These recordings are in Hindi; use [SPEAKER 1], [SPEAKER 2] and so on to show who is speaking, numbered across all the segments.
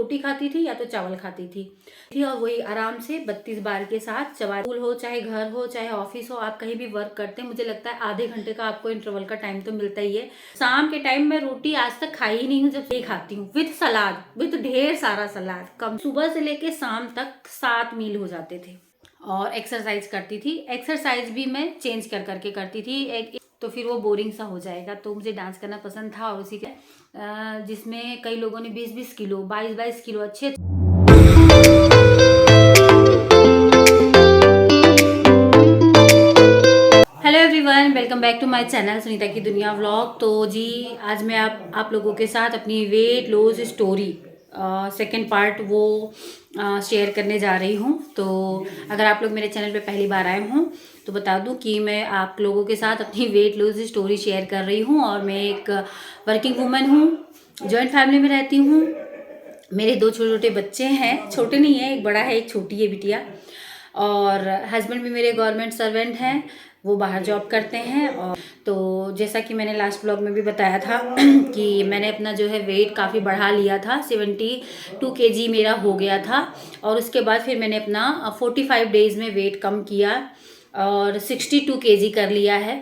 [SPEAKER 1] रोटी खाती थी या तो चावल खाती थी। और वही आराम से 32 बार के साथ चबा। स्कूल हो चाहे घर हो चाहे ऑफिस हो, आप कहीं भी वर्क करते हैं, मुझे लगता है आधे घंटे का आपको इंटरवल का टाइम तो मिलता ही है। शाम के टाइम मैं रोटी आज तक खाई ही नहीं हूँ, जब ये खाती हूँ विथ सलाद, विथ ढेर सारा सलाद। कम सुबह से लेके शाम तक 7 मील हो जाते थे। और एक्सरसाइज करती थी, एक्सरसाइज भी मैं चेंज कर करके करती थी। तो फिर वो बोरिंग सा हो जाएगा, तो मुझे डांस करना पसंद था। और उसी के जिसमें कई लोगों ने 20-20 किलो 22-22 किलो अच्छे। Hello everyone, welcome back to my channel Sunita की दुनिया व्लॉग। तो जी आज मैं आप लोगों के साथ अपनी weight loss story second part वो शेयर करने जा रही हूँ। तो अगर आप लोग मेरे चैनल पे पहली बार आए हों तो बता दूं कि मैं आप लोगों के साथ अपनी वेट लॉस स्टोरी शेयर कर रही हूँ। और मैं एक वर्किंग वूमन हूँ, जॉइंट फैमिली में रहती हूँ। मेरे 2 छोटे छोटे बच्चे हैं, छोटे नहीं है, एक बड़ा है एक छोटी है बिटिया। और हस्बैंड भी मेरे गवर्नमेंट सर्वेंट हैं, वो बाहर जॉब करते हैं। और तो जैसा कि मैंने लास्ट ब्लॉग में भी बताया था कि मैंने अपना जो है वेट काफ़ी बढ़ा लिया था, 72 kg मेरा हो गया था। और उसके बाद फिर मैंने अपना 45 डेज़ में वेट कम किया और 62 kg कर लिया है।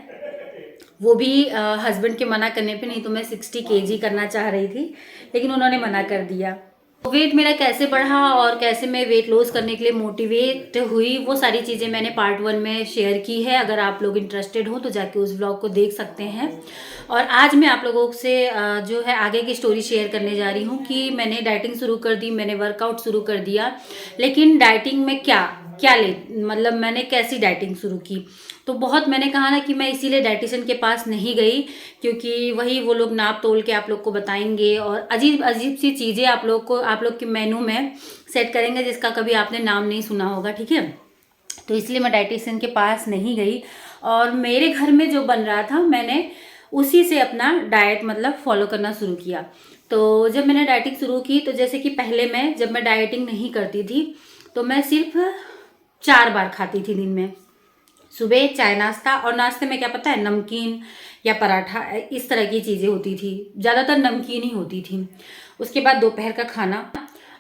[SPEAKER 1] वो भी हस्बैंड के मना करने पे, नहीं तो मैं 60 kg करना चाह रही थी, लेकिन उन्होंने मना कर दिया। वेट मेरा कैसे बढ़ा और कैसे मैं वेट लॉस करने के लिए मोटिवेट हुई, वो सारी चीज़ें मैंने पार्ट 1 में शेयर की है। अगर आप लोग इंटरेस्टेड हो तो जाके उस ब्लॉग को देख सकते हैं। और आज मैं आप लोगों से जो है आगे की स्टोरी शेयर करने जा रही हूँ कि मैंने डाइटिंग शुरू कर दी, मैंने वर्कआउट शुरू कर दिया, लेकिन डाइटिंग में क्या क्या ले मतलब मैंने कैसी डाइटिंग शुरू की। तो बहुत मैंने कहा ना कि मैं इसीलिए डाइटिशियन के पास नहीं गई, क्योंकि वही वो लोग नाप तोल के आप लोग को बताएंगे और अजीब अजीब सी चीज़ें आप लोग के मेनू में सेट करेंगे जिसका कभी आपने नाम नहीं सुना होगा, ठीक है। तो इसलिए मैं डाइटिशियन के पास नहीं गई। और मेरे घर में जो बन रहा था मैंने उसी से अपना डाइट मतलब फॉलो करना शुरू किया। तो जब मैंने डाइटिंग शुरू की तो जैसे कि पहले जब मैं डाइटिंग नहीं करती थी तो मैं सिर्फ 4 बार खाती थी दिन में। सुबह चाय नाश्ता, और नाश्ते में क्या पता है, नमकीन या पराठा, इस तरह की चीज़ें होती थी, ज़्यादातर नमकीन ही होती थी। उसके बाद दोपहर का खाना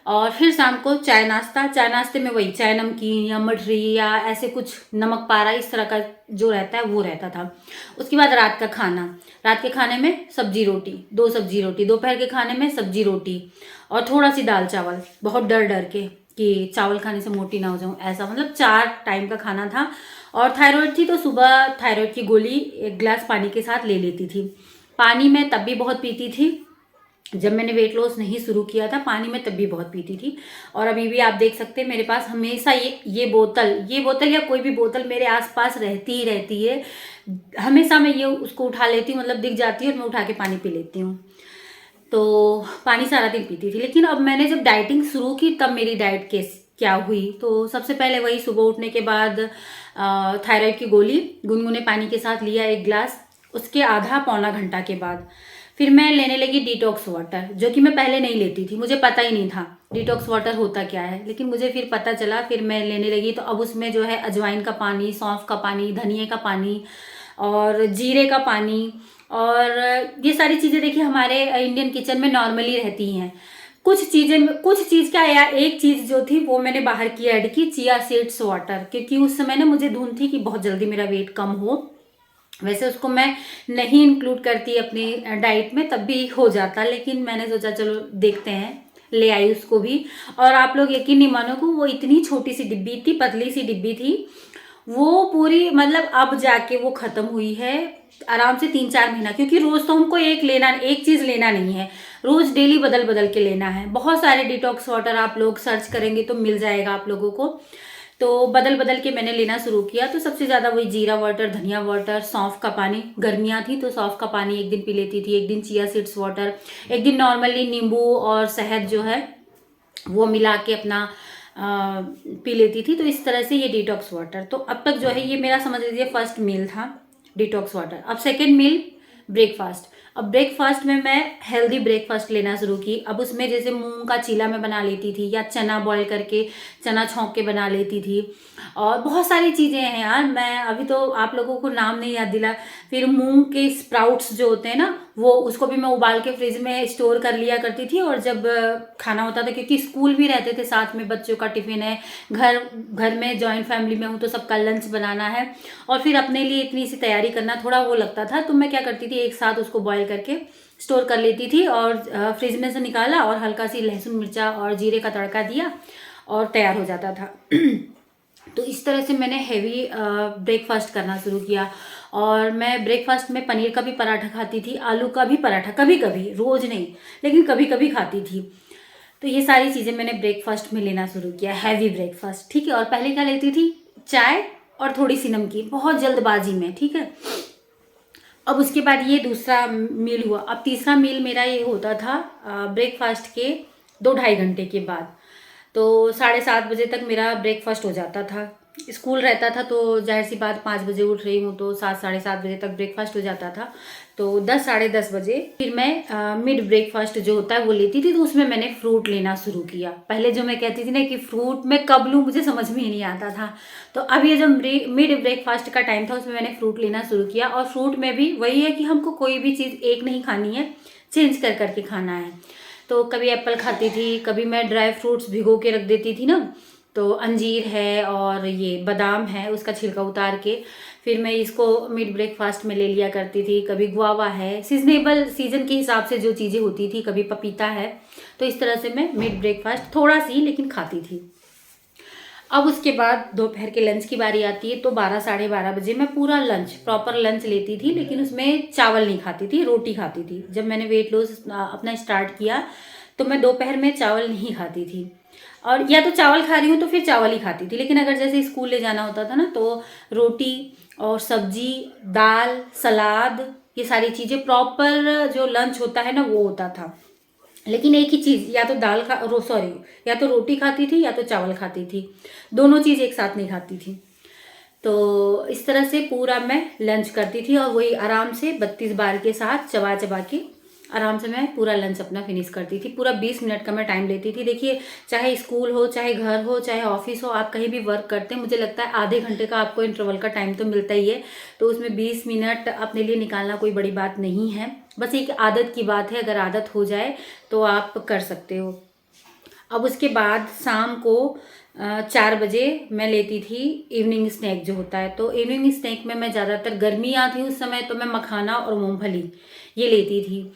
[SPEAKER 1] और फिर शाम को चाय नाश्ता। चाय नाश्ते में वही चाय नमकीन या मठरी या ऐसे कुछ नमक पारा इस तरह का जो रहता है वो रहता था। उसके बाद रात का खाना, रात के खाने में सब्जी रोटी, 2 सब्जी रोटी, दोपहर के खाने में सब्जी रोटी और थोड़ा सी दाल चावल, बहुत डर डर के कि चावल खाने से मोटी ना हो जाऊं, ऐसा मतलब 4 टाइम का खाना था। और थायराइड थी तो सुबह थायराइड की गोली 1 गिलास पानी के साथ ले लेती थी। पानी मैं तब भी बहुत पीती थी, जब मैंने वेट लॉस नहीं शुरू किया था पानी में तब भी बहुत पीती थी। और अभी भी आप देख सकते हैं मेरे पास हमेशा ये बोतल या कोई भी बोतल मेरे आसपास रहती ही रहती है। हमेशा मैं ये उसको उठा लेती हूँ, मतलब दिख जाती है और मैं उठा के पानी पी लेती हूँ। तो पानी सारा दिन पीती थी। लेकिन अब मैंने जब डाइटिंग शुरू की तब मेरी डाइट क्या हुई, तो सबसे पहले वही सुबह उठने के बाद थायराइड की गोली गुनगुने पानी के साथ लिया 1 गिलास। उसके आधा पौना घंटा के बाद फिर मैं लेने लगी डिटॉक्स वाटर, जो कि मैं पहले नहीं लेती थी, मुझे पता ही नहीं था डिटॉक्स वाटर होता क्या है, लेकिन मुझे फिर पता चला, फिर मैं लेने लगी। तो अब उसमें जो है अजवाइन का पानी, सौंफ का पानी, धनिए का पानी और जीरे का पानी, और ये सारी चीज़ें देखिए हमारे इंडियन किचन में नॉर्मली रहती हैं। कुछ चीज़ क्या यार, एक चीज़ जो थी वो मैंने बाहर की ऐड की, चिया सीड्स वाटर, क्योंकि उस समय ना मुझे धुन थी कि बहुत जल्दी मेरा वेट कम हो। वैसे उसको मैं नहीं इंक्लूड करती अपनी डाइट में, तब भी हो जाता, लेकिन मैंने सोचा चलो देखते हैं, ले आई उसको भी। और आप लोग यकीन नहीं मानोगे, वो इतनी छोटी सी डिब्बी थी, पतली सी डिब्बी थी, वो पूरी मतलब अब जाके वो खत्म हुई है आराम से 3-4 महीना, क्योंकि रोज तो हमको एक चीज लेना नहीं है, रोज डेली बदल बदल के लेना है। बहुत सारे डिटॉक्स वाटर आप लोग सर्च करेंगे तो मिल जाएगा आप लोगों को। तो बदल बदल के मैंने लेना शुरू किया। तो सबसे ज़्यादा वही जीरा वाटर, धनिया वाटर, सौंफ का पानी, गर्मियाँ थी तो सौंफ का पानी एक दिन पी लेती थी, एक दिन चिया सीड्स वाटर, एक दिन नॉर्मली नींबू और शहद जो है वो मिला के अपना पी लेती थी। तो इस तरह से ये डिटॉक्स वाटर, तो अब तक जो है ये मेरा समझ लीजिए फर्स्ट मील था डिटॉक्स वाटर। अब सेकेंड मील ब्रेकफास्ट। अब ब्रेकफास्ट में मैं हेल्दी ब्रेकफास्ट लेना शुरू की। अब उसमें जैसे मूंग का चीला मैं बना लेती थी, या चना बॉईल करके चना छौंक के बना लेती थी, और बहुत सारी चीज़ें हैं यार, मैं अभी तो आप लोगों को नाम नहीं याद दिला। फिर मूंग के स्प्राउट्स जो होते हैं ना, वो उसको भी मैं उबाल के फ्रिज में स्टोर कर लिया करती थी। और जब खाना होता था, क्योंकि स्कूल भी रहते थे साथ में, बच्चों का टिफिन है, घर में जॉइंट फैमिली में हूँ तो सबका लंच बनाना है, और फिर अपने लिए इतनी सी तैयारी करना थोड़ा वो लगता था। तो मैं क्या करती थी, एक साथ उसको बॉयल करके स्टोर कर लेती थी, और फ्रिज में से निकाला और हल्का सी लहसुन मिर्चा और जीरे का तड़का दिया और तैयार हो जाता था। तो इस तरह से मैंने हेवी ब्रेकफास्ट करना शुरू किया। और मैं ब्रेकफास्ट में पनीर का भी पराठा खाती थी, आलू का भी पराठा, कभी कभी, रोज़ नहीं, लेकिन कभी कभी खाती थी। तो ये सारी चीज़ें मैंने ब्रेकफास्ट में लेना शुरू किया, हैवी ब्रेकफास्ट, ठीक है। और पहले क्या लेती थी, चाय और थोड़ी सी नमकीन, बहुत जल्दबाजी में, ठीक है। अब उसके बाद ये दूसरा मील हुआ। अब तीसरा मील मेरा ये होता था ब्रेकफास्ट के 2-2.5 घंटे के बाद। तो 7:30 बजे तक मेरा ब्रेकफास्ट हो जाता था। स्कूल रहता था तो जाहिर सी बात, 5 बजे उठ रही हूँ तो 7-7:30 बजे तक ब्रेकफास्ट हो जाता था। तो 10-10:30 बजे फिर मैं मिड ब्रेकफास्ट जो होता है वो लेती थी। तो उसमें मैंने फ्रूट लेना शुरू किया। पहले जो मैं कहती थी ना कि फ्रूट मैं कब लूँ, मुझे समझ में ही नहीं आता था। तो अब ये जो मिड ब्रेकफास्ट का टाइम था, उसमें मैंने फ्रूट लेना शुरू किया। और फ्रूट में भी वही है कि हमको कोई भी चीज़ एक नहीं खानी है, चेंज कर करके खाना है। तो कभी एप्पल खाती थी, कभी मैं ड्राई फ्रूट्स भिगो के रख देती थी ना, तो अंजीर है और ये बादाम है, उसका छिलका उतार के फिर मैं इसको मिड ब्रेकफास्ट में ले लिया करती थी। कभी गुआवा है, सीजनेबल सीजन के हिसाब से जो चीज़ें होती थी, कभी पपीता है। तो इस तरह से मैं मिड ब्रेकफास्ट थोड़ा सी लेकिन खाती थी। अब उसके बाद दोपहर के लंच की बारी आती है। तो 12-12:30 बजे मैं पूरा लंच, प्रॉपर लंच लेती थी, लेकिन उसमें चावल नहीं खाती थी, रोटी खाती थी। जब मैंने वेट लॉस अपना स्टार्ट किया तो मैं दोपहर में चावल नहीं खाती थी, और या तो चावल खा रही हूँ तो फिर चावल ही खाती थी। लेकिन अगर जैसे स्कूल ले जाना होता था ना, तो रोटी और सब्जी, दाल, सलाद, ये सारी चीज़ें प्रॉपर जो लंच होता है ना वो होता था। लेकिन एक ही चीज़, या तो या तो रोटी खाती थी या तो चावल खाती थी, दोनों चीज़ एक साथ नहीं खाती थी। तो इस तरह से पूरा मैं लंच करती थी, और वही आराम से 32 बार के साथ चबा चबा के आराम से मैं पूरा लंच अपना फिनिश करती थी। पूरा 20 मिनट का मैं टाइम लेती थी। देखिए, चाहे स्कूल हो, चाहे घर हो, चाहे ऑफिस हो, आप कहीं भी वर्क करते हैं, मुझे लगता है आधे घंटे का आपको इंटरवल का टाइम तो मिलता ही है। तो उसमें 20 मिनट अपने लिए निकालना कोई बड़ी बात नहीं है, बस एक आदत की बात है। अगर आदत हो जाए तो आप कर सकते हो। अब उसके बाद शाम को 4 बजे मैं लेती थी इवनिंग स्नैक जो होता है। तो इवनिंग स्नैक में मैं ज़्यादातर, गर्मियाँ थी उस समय, तो मैं मखाना और मूंगफली ये लेती थी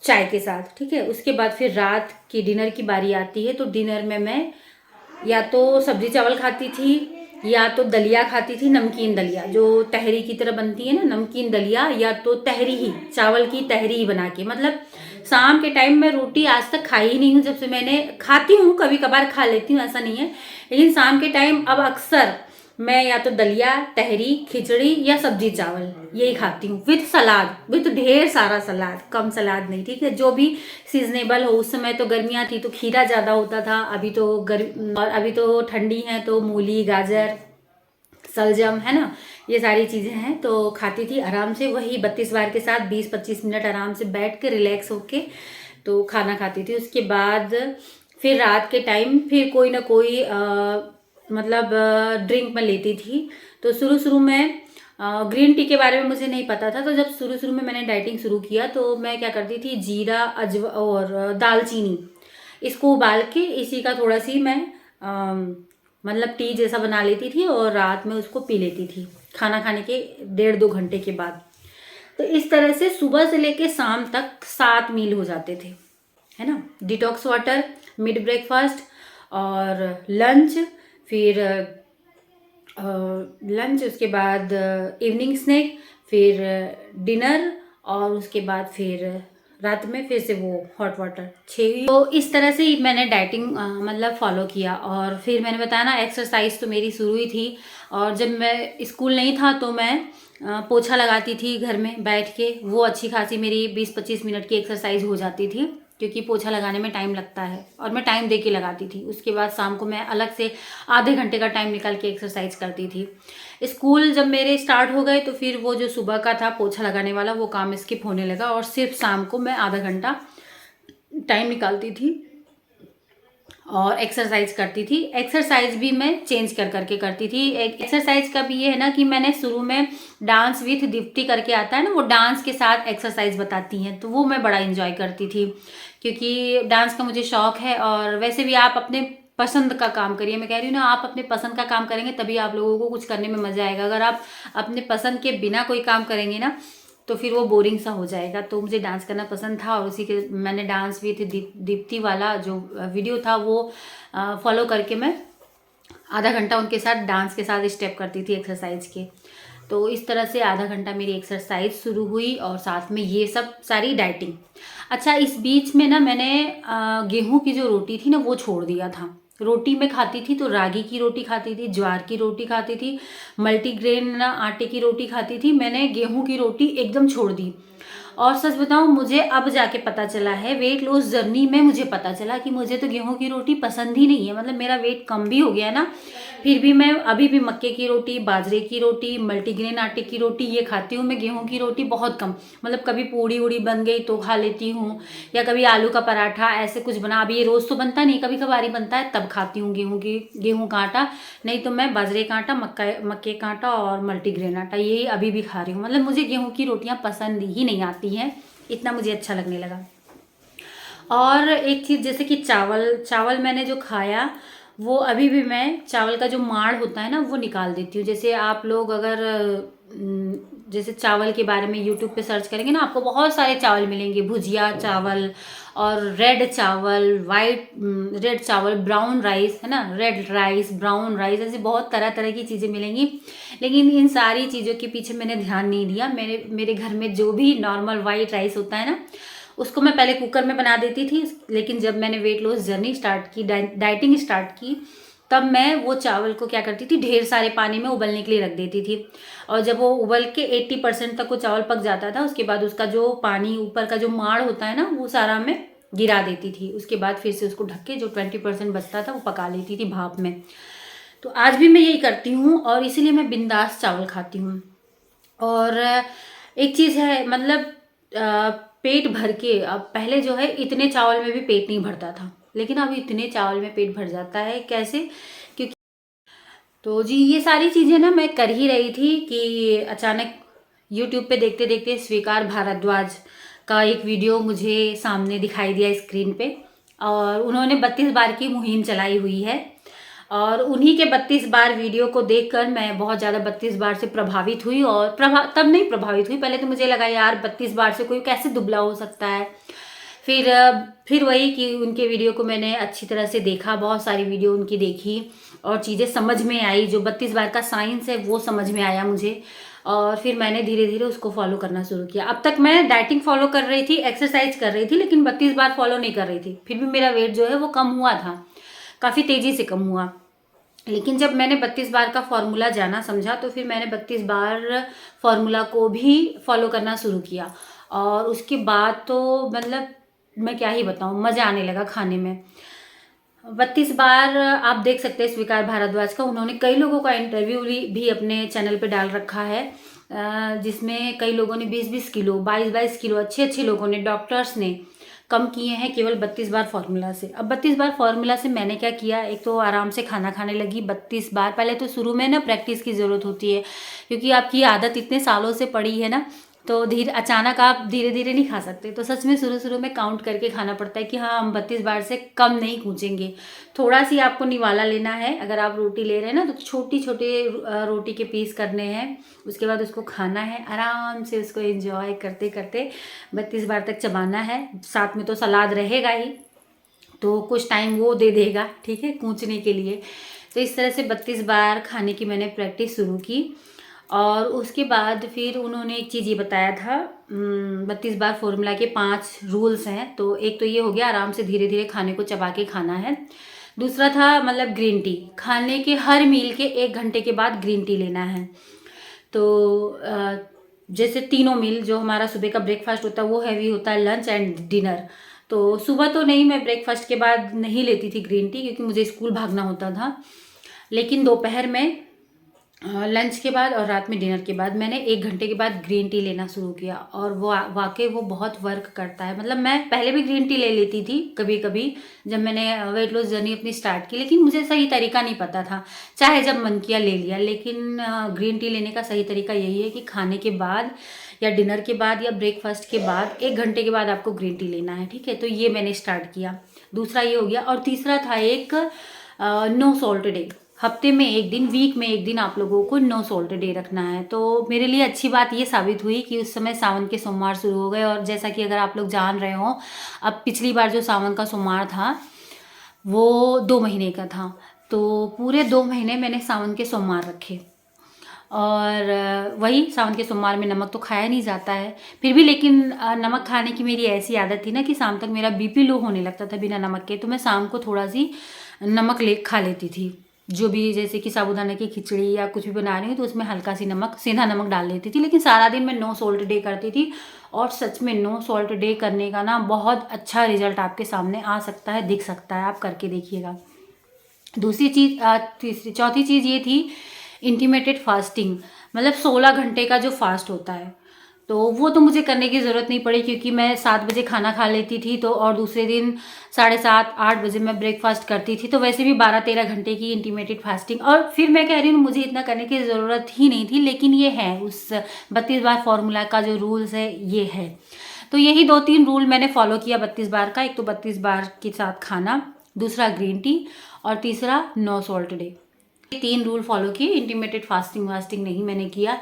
[SPEAKER 1] चाय के साथ, ठीक है। उसके बाद फिर रात की डिनर की बारी आती है। तो डिनर में मैं या तो सब्जी चावल खाती थी, या तो दलिया खाती थी, नमकीन दलिया जो तहरी की तरह बनती है ना, नमकीन दलिया, या तो तहरी ही, चावल की तहरी ही बना के। मतलब शाम के टाइम मैं रोटी आज तक खाई ही नहीं हूँ। जब से मैंने, खाती हूँ कभी कभार, खा लेती हूँ, ऐसा नहीं है, लेकिन शाम के टाइम अब अक्सर मैं या तो दलिया, तहरी, खिचड़ी या सब्जी चावल यही खाती हूँ, विथ सलाद, विथ ढेर सारा सलाद, कम सलाद नहीं, ठीक है। जो भी सीजनेबल हो। उस समय तो गर्मियाँ थी तो खीरा ज़्यादा होता था, अभी तो ठंडी है तो मूली, गाजर, सलजम, है ना, ये सारी चीज़ें हैं। तो खाती थी आराम से, वही 32 बार के साथ 20-25 मिनट आराम से बैठ के रिलैक्स होके तो खाना खाती थी। उसके बाद फिर रात के टाइम फिर कोई ना कोई मतलब ड्रिंक में लेती थी। तो शुरू शुरू में ग्रीन टी के बारे में मुझे नहीं पता था। तो जब शुरू शुरू में मैंने डाइटिंग शुरू किया तो मैं क्या करती थी, जीरा, अजवा और दालचीनी, इसको उबाल के इसी का थोड़ा सी मैं मतलब टी जैसा बना लेती थी, और रात में उसको पी लेती थी खाना खाने के 1.5-2 घंटे के बाद। तो इस तरह से सुबह से लेके शाम तक 7 मील हो जाते थे, है ना। डिटॉक्स वाटर, मिड ब्रेकफास्ट और लंच, फिर लंच, उसके बाद इवनिंग स्नैक, फिर डिनर, और उसके बाद फिर रात में फिर से वो हॉट वाटर 6। तो इस तरह से ही मैंने डाइटिंग मतलब फॉलो किया। और फिर मैंने बताया ना, एक्सरसाइज तो मेरी शुरू ही थी। और जब मैं स्कूल नहीं था तो मैं पोछा लगाती थी घर में बैठ के, वो अच्छी खासी मेरी 20-25 मिनट की एक्सरसाइज हो जाती थी। क्योंकि पोछा लगाने में टाइम लगता है और मैं टाइम दे के लगाती थी। उसके बाद शाम को मैं अलग से आधे घंटे का टाइम निकाल के एक्सरसाइज करती थी। स्कूल जब मेरे स्टार्ट हो गए तो फिर वो जो सुबह का था पोछा लगाने वाला वो काम स्किप होने लगा और सिर्फ शाम को मैं आधा घंटा टाइम निकालती थी और एक्सरसाइज करती थी। एक्सरसाइज भी मैं चेंज कर करके करती थी। एक एक्सरसाइज का भी ये है ना कि मैंने शुरू में डांस विथ दीप्ति करके आता है ना, वो डांस के साथ एक्सरसाइज बताती हैं, तो वो मैं बड़ा इंजॉय करती थी क्योंकि डांस का मुझे शौक है। और वैसे भी आप अपने पसंद का काम करिए, मैं कह रही हूँ ना, आप अपने पसंद का काम करेंगे तभी आप लोगों को कुछ करने में मजा आएगा। अगर आप अपने पसंद के बिना कोई काम करेंगे ना तो फिर वो बोरिंग सा हो जाएगा। तो मुझे डांस करना पसंद था और उसी के मैंने डांस विथ दीप्ति वाला जो वीडियो था वो फॉलो करके मैं आधा घंटा उनके साथ डांस के साथ स्टेप करती थी एक्सरसाइज के। तो इस तरह से आधा घंटा मेरी एक्सरसाइज शुरू हुई और साथ में ये सब सारी डाइटिंग। अच्छा, इस बीच में ना मैंने गेहूं की जो रोटी थी ना वो छोड़ दिया था। रोटी में खाती थी तो रागी की रोटी खाती थी, ज्वार की रोटी खाती थी, मल्टीग्रेन आटे की रोटी खाती थी। मैंने गेहूं की रोटी एकदम छोड़ दी। और सच बताऊं, मुझे अब जाके पता चला है, वेट लॉस जर्नी में मुझे पता चला कि मुझे तो गेहूं की रोटी पसंद ही नहीं है। मतलब मेरा वेट कम भी हो गया ना, फिर भी मैं अभी भी मक्के की रोटी, बाजरे की रोटी, मल्टीग्रेन आटे की रोटी ये खाती हूँ। मैं गेहूं की रोटी बहुत कम, मतलब कभी पूड़ी उड़ी बन गई तो खा लेती हूँ, या कभी आलू का पराठा ऐसे कुछ बना। अभी ये रोज़ तो बनता नहीं, कभी कभार ही बनता है तब खाती हूँ गेहूँ का आटा। नहीं तो मैं बाजरे का आटा, मक्के का आटा और मल्टीग्रेन आटा यही अभी भी खा रही हूँ। मतलब मुझे गेहूँ की रोटियाँ पसंद ही नहीं आती हैं, इतना मुझे अच्छा लगने लगा। और एक चीज़ जैसे कि चावल मैंने जो खाया वो अभी भी मैं चावल का जो माड़ होता है ना वो निकाल देती हूँ। जैसे आप लोग अगर जैसे चावल के बारे में यूट्यूब पे सर्च करेंगे ना, आपको बहुत सारे चावल मिलेंगे, भुजिया चावल और रेड चावल, रेड चावल, ब्राउन राइस है ना, रेड राइस, ब्राउन राइस, ऐसे बहुत तरह तरह की चीज़ें मिलेंगी। लेकिन इन सारी चीज़ों के पीछे मैंने ध्यान नहीं दिया। मेरे घर में जो भी नॉर्मल वाइट राइस होता है ना उसको मैं पहले कुकर में बना देती थी। लेकिन जब मैंने वेट लॉस जर्नी स्टार्ट की, डाइटिंग स्टार्ट की, तब मैं वो चावल को क्या करती थी, ढेर सारे पानी में उबलने के लिए रख देती थी। और जब वो उबल के 80% तक वो चावल पक जाता था, उसके बाद उसका जो पानी ऊपर का जो माड़ होता है ना वो सारा मैं गिरा देती थी। उसके बाद फिर से उसको ढक के जो 20% बचता था वो पका लेती थी भाप में। तो आज भी मैं यही करती हूँ और इसीलिए मैं बिंदास चावल खाती हूँ। और एक चीज़ है, मतलब पेट भर के, अब पहले जो है इतने चावल में भी पेट नहीं भरता था, लेकिन अब इतने चावल में पेट भर जाता है। कैसे? क्योंकि तो जी ये सारी चीज़ें ना मैं कर ही रही थी कि अचानक यूट्यूब पे देखते देखते स्वीकार भारद्वाज का एक वीडियो मुझे सामने दिखाई दिया स्क्रीन पे, और उन्होंने 32 बार की मुहिम चलाई हुई है। और उन्हीं के 32 बार वीडियो को देखकर मैं बहुत ज़्यादा 32 बार से प्रभावित हुई। और तब नहीं प्रभावित हुई, पहले तो मुझे लगा यार 32 बार से कोई कैसे दुबला हो सकता है। फिर वही कि उनके वीडियो को मैंने अच्छी तरह से देखा, बहुत सारी वीडियो उनकी देखी और चीज़ें समझ में आई। जो 32 बार का साइंस है वो समझ में आया मुझे, और फिर मैंने धीरे धीरे उसको फॉलो करना शुरू किया। अब तक मैं डाइटिंग फॉलो कर रही थी, एक्सरसाइज कर रही थी, लेकिन 32 बार फॉलो नहीं कर रही थी। फिर भी मेरा वेट जो है वो कम हुआ था, काफ़ी तेज़ी से कम हुआ। लेकिन जब मैंने 32 बार का फॉर्मूला जाना समझा तो फिर मैंने 32 बार फॉर्मूला को भी फॉलो करना शुरू किया। और उसके बाद तो मतलब मैं क्या ही बताऊँ, मज़ा आने लगा खाने में। 32 बार आप देख सकते हैं स्वीकार भारद्वाज का, उन्होंने कई लोगों का इंटरव्यू भी अपने चैनल पे डाल रखा है, जिसमें कई लोगों ने 20-20 किलो, 22-22 किलो, अच्छे लोगों ने, डॉक्टर्स ने कम किए हैं केवल 32 बार फॉर्मूला से। अब 32 बार फॉर्मूला से मैंने क्या किया, एक तो आराम से खाना खाने लगी 32 बार। पहले तो शुरू में ना प्रैक्टिस की ज़रूरत होती है, क्योंकि आपकी आदत इतने सालों से पड़ी है ना, तो अचानक आप धीरे धीरे नहीं खा सकते। तो सच में शुरू में काउंट करके खाना पड़ता है कि हाँ हम 32 बार से कम नहीं कूचेंगे। थोड़ा सी आपको निवाला लेना है, अगर आप रोटी ले रहे हैं ना तो छोटे रोटी के पीस करने हैं, उसके बाद उसको खाना है, आराम से उसको एंजॉय करते करते 32 बार तक चबाना है। साथ में तो सलाद रहेगा ही, तो कुछ टाइम वो दे देगा, ठीक है, कूचने के लिए। तो इस तरह से 32 बार खाने की मैंने प्रैक्टिस शुरू की। और उसके बाद फिर उन्होंने एक चीज़ ये बताया था, 32 बार फॉर्मूला के 5 रूल्स हैं। तो एक तो ये हो गया, आराम से धीरे धीरे खाने को चबा के खाना है। दूसरा था मतलब ग्रीन टी, खाने के हर मील के 1 घंटे के बाद ग्रीन टी लेना है। तो जैसे तीनों मील, जो हमारा सुबह का ब्रेकफास्ट होता है वो हैवी होता है, लंच एंड डिनर, तो सुबह तो नहीं, मैं ब्रेकफास्ट के बाद नहीं लेती थी ग्रीन टी क्योंकि मुझे स्कूल भागना होता था। लेकिन दोपहर में लंच के बाद और रात में डिनर के बाद मैंने 1 घंटे के बाद ग्रीन टी लेना शुरू किया और वो वाकई वो बहुत वर्क करता है। मतलब मैं पहले भी ग्रीन टी ले लेती थी कभी कभी जब मैंने वेट लॉस जर्नी अपनी स्टार्ट की, लेकिन मुझे सही तरीका नहीं पता था। चाहे जब मन किया ले लिया, लेकिन ग्रीन टी लेने का सही तरीका यही है कि खाने के बाद या डिनर के बाद या ब्रेकफास्ट के बाद 1 घंटे के बाद आपको ग्रीन टी लेना है, ठीक है। तो ये मैंने स्टार्ट किया, दूसरा ये हो गया। और तीसरा था एक नो सॉल्ट डे। हफ्ते में 1 दिन, वीक में 1 दिन आप लोगों को नो सॉल्ट डे रखना है। तो मेरे लिए अच्छी बात ये साबित हुई कि उस समय सावन के सोमवार शुरू हो गए। और जैसा कि अगर आप लोग जान रहे हो, अब पिछली बार जो सावन का सोमवार था वो 2 महीने का था, तो पूरे 2 महीने मैंने सावन के सोमवार रखे। और वही सावन के सोमवार में नमक तो खाया नहीं जाता है फिर भी, लेकिन नमक खाने की मेरी ऐसी आदत थी ना कि शाम तक मेरा बीपी लो होने लगता था बिना नमक के। तो मैं शाम को थोड़ा सी नमक खा लेती थी, जो भी, जैसे कि साबूदाना की खिचड़ी या कुछ भी बना रही हूँ तो उसमें हल्का सी नमक, सेंधा नमक डाल देती थी। लेकिन सारा दिन मैं नो सॉल्ट डे करती थी और सच में नो सॉल्ट डे करने का ना बहुत अच्छा रिजल्ट आपके सामने आ सकता है, दिख सकता है, आप करके देखिएगा। दूसरी चीज़, चौथी चीज़ ये थी इंटीमेटेड फास्टिंग, मतलब 16 घंटे का जो फास्ट होता है। तो वो तो मुझे करने की ज़रूरत नहीं पड़ी क्योंकि मैं 7 बजे खाना खा लेती थी, तो और दूसरे दिन 7:30-8 बजे मैं ब्रेकफास्ट करती थी। तो वैसे भी 12-13 घंटे की इंटीमेटेड फास्टिंग। और फिर मैं कह रही हूँ मुझे इतना करने की ज़रूरत ही नहीं थी, लेकिन ये है उस 32 बार फॉर्मूला का जो रूल्स है ये है। तो यही 2-3 रूल मैंने फॉलो किया 32 बार का। एक तो 32 बार के साथ खाना, दूसरा ग्रीन टी और तीसरा no salt day. 3 rule follow किए। इंटीमेटेड फास्टिंग नहीं मैंने किया,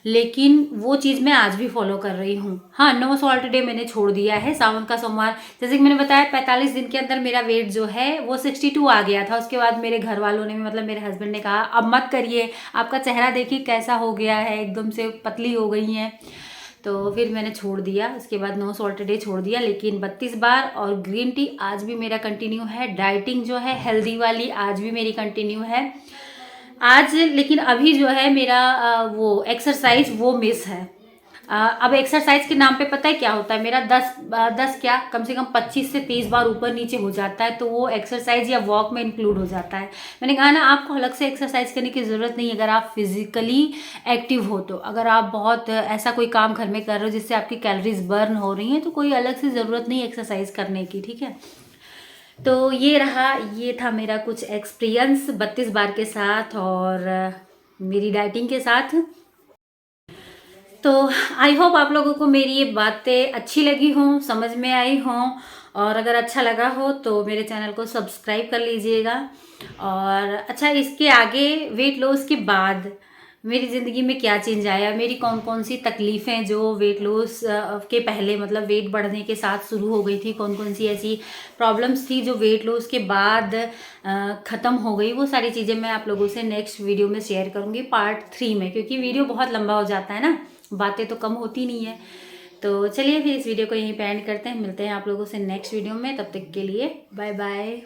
[SPEAKER 1] लेकिन वो चीज़ मैं आज भी फॉलो कर रही हूँ। हाँ, नो सॉल्ट डे मैंने छोड़ दिया है। सावन का सोमवार, जैसे कि मैंने बताया, 45 दिन के अंदर मेरा वेट जो है वो 62 आ गया था। उसके बाद मेरे घर वालों ने, मतलब मेरे हस्बैंड ने कहा अब मत करिए, आपका चेहरा देखिए कैसा हो गया है, एकदम से पतली हो गई हैं। तो फिर मैंने छोड़ दिया, उसके बाद नो सॉल्ट डे छोड़ दिया। लेकिन 32 बार और ग्रीन टी आज भी मेरा कंटिन्यू है। डाइटिंग जो है हेल्दी वाली आज भी मेरी कंटिन्यू है आज। लेकिन अभी जो है मेरा वो एक्सरसाइज वो मिस है। अब एक्सरसाइज के नाम पे पता है क्या होता है, मेरा 10 क्या कम से कम 25 से 30 बार ऊपर नीचे हो जाता है, तो वो एक्सरसाइज या वॉक में इंक्लूड हो जाता है। मैंने कहा ना, आपको अलग से एक्सरसाइज करने की ज़रूरत नहीं है अगर आप फिजिकली एक्टिव हो तो। अगर आप बहुत ऐसा कोई काम घर में कर रहे हो जिससे आपकी कैलोरीज बर्न हो रही हैं, तो कोई अलग से ज़रूरत नहीं एक्सरसाइज करने की, ठीक है। तो ये था मेरा कुछ एक्सपीरियंस 32 बार के साथ और मेरी डाइटिंग के साथ। तो आई होप आप लोगों को मेरी ये बातें अच्छी लगी हों, समझ में आई हों, और अगर अच्छा लगा हो तो मेरे चैनल को सब्सक्राइब कर लीजिएगा। और अच्छा, इसके आगे वेट लॉस के बाद मेरी ज़िंदगी में क्या चेंज आया, मेरी कौन कौन सी तकलीफ़ें जो वेट लॉस के पहले, मतलब वेट बढ़ने के साथ शुरू हो गई थी, कौन कौन सी ऐसी प्रॉब्लम्स थी जो वेट लॉस के बाद ख़त्म हो गई, वो सारी चीज़ें मैं आप लोगों से नेक्स्ट वीडियो में शेयर करूँगी पार्ट 3 में, क्योंकि वीडियो बहुत लंबा हो जाता है ना, बातें तो कम होती नहीं है। तो चलिए फिर इस वीडियो को यहीं पे एंड करते हैं, मिलते हैं आप लोगों से नेक्स्ट वीडियो में। तब तक के लिए बाय बाय।